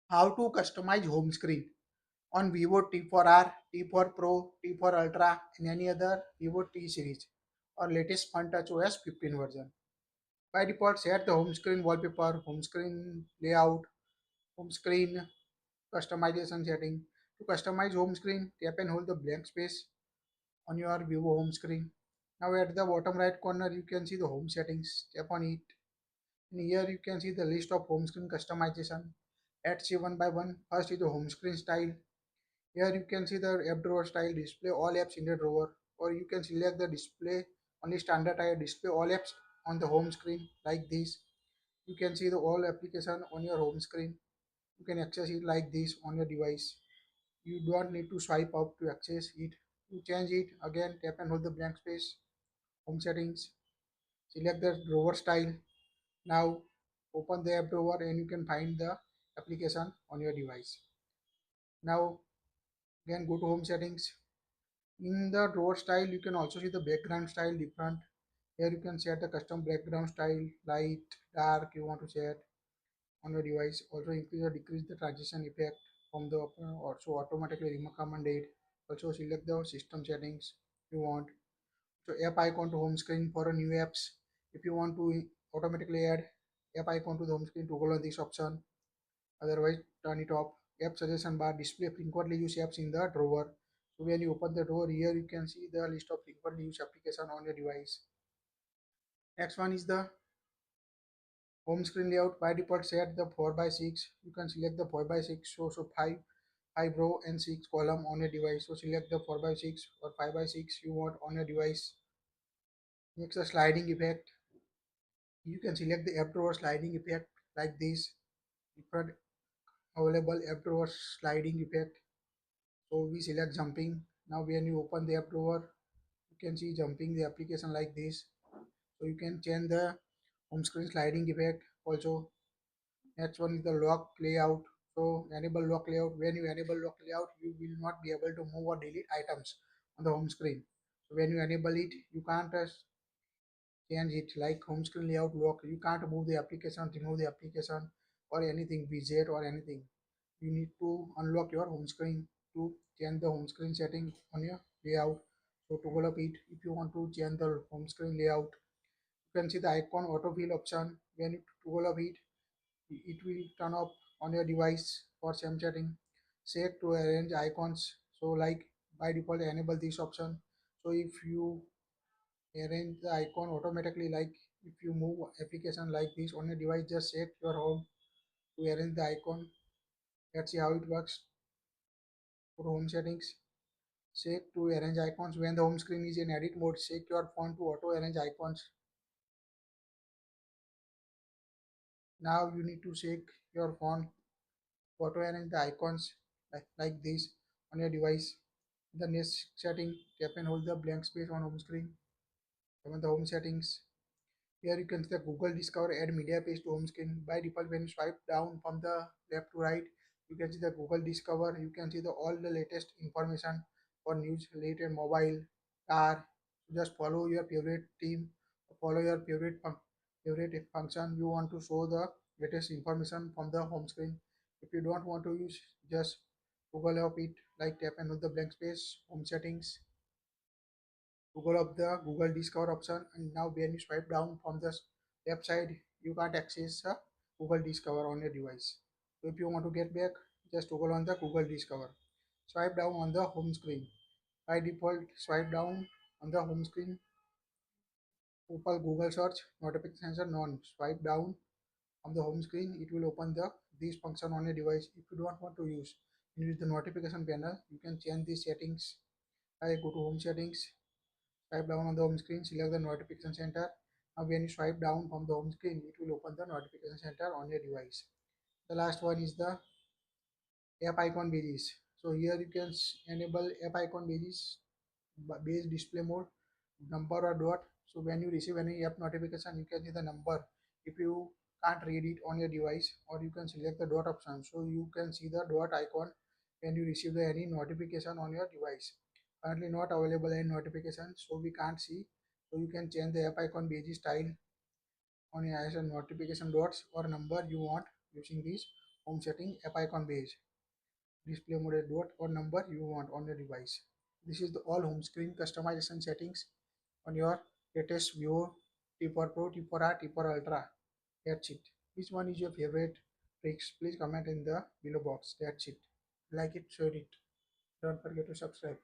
How to customize home screen on Vivo T4R, T4 Pro, T4 Ultra, and any other Vivo T series or latest Fun Touch OS 15 version. By default, set the home screen wallpaper, home screen layout, home screen customization setting. To customize home screen, tap and hold the blank space on your Vivo home screen. Now at the bottom right corner, you can see the home settings. Tap on it. And here you can see the list of home screen customization. Let's see one by one. First is the home screen style. Here you can see the app drawer style, display all apps in the drawer, or you can select the display only standard type, display all apps on the home screen like this. You can see the all application on your home screen. You can access it like this on your device. You don't need to swipe up to access it. To change it, again tap and hold the blank space. Home settings. Select the drawer style. Now open the app drawer and you can find the application on your device. Now again go to home settings. In the drawer style, you can also see the background style different. Here you can set the custom background style, light, dark you want to set on your device. Also increase or decrease the transition effect from the also automatically recommend it. Also select the system settings you want. So app icon to home screen for a new apps. If you want to automatically add app icon to the home screen, toggle on this option. Otherwise, turn it off. App suggestion bar display frequently used apps in the drawer. So when you open the drawer here, you can see the list of frequently used application on your device. Next one is the home screen layout. By default, set the 4 by 6. You can select the 4 by 6. So 5 row and 6 column on your device. So select the 4 by 6 or 5 by 6 you want on your device. Next, the sliding effect. You can select the app drawer sliding effect like this. Different available app drawer sliding effect. So we select jumping. Now when you open the app drawer, you can see jumping the application like this. So you can change the home screen sliding effect also. Next one is the lock layout. So enable lock layout. When you enable lock layout, you will not be able to move or delete items on the home screen. So when you enable it, you can't change it like home screen layout lock. You can't move the application, remove the application or anything, widget or anything. You need to unlock your home screen to change the home screen setting on your layout. So toggle up it if you want to change the home screen layout. You can see the icon autofill option. When you toggle up it will turn off on your device for same setting. Set to arrange icons. So like by default enable this option. So if you arrange the icon automatically, like if you move application like this on your device, just set your home to arrange the icon. Let's see how it works. For home settings, shake to arrange icons. When the home screen is in edit mode, shake your phone to auto arrange icons. Now you need to shake your phone to auto arrange the icons like this on your device. The next setting, tap and hold the blank space on home screen. Open the home settings. Here you can see the Google Discover add media page to home screen. By default, when you swipe down from the left to right, you can see the Google Discover. You can see the all the latest information for news related mobile, car. Just follow your favorite team, follow your favorite function. You want to show the latest information from the home screen. If you don't want to use, just Google up it like tap and hold the blank space home settings. Google up the Google Discover option, and now when you swipe down from the left side, you can't access Google Discover on your device. So if you want to get back, just toggle on the Google Discover. Swipe down on the home screen. By default, swipe down on the home screen. Open Google search, notification sensor none. Swipe down on the home screen. It will open the this function on your device. If you don't want to use the notification panel, you can change the settings. I go to home settings. Swipe down on the home screen, select the notification center. Now when you swipe down from the home screen, it will open the notification center on your device. The last one is the app icon badges. So here you can enable app icon badges, base display mode, number or dot. So when you receive any app notification, you can see the number. If you can't read it on your device, or you can select the dot option. So you can see the dot icon when you receive any notification on your device. Currently not available any notification, so we can't see. So you can change the app icon badge style on your as a notification dots or number you want using this home setting, app icon beige, display mode dot or number you want on your device. This is the all home screen customization settings on your latest Vivo T4 Pro, T4R, T4 Ultra. That's it. Which one is your favorite tricks? Please comment in the below box. That's it. Like it, share it. Don't forget to subscribe.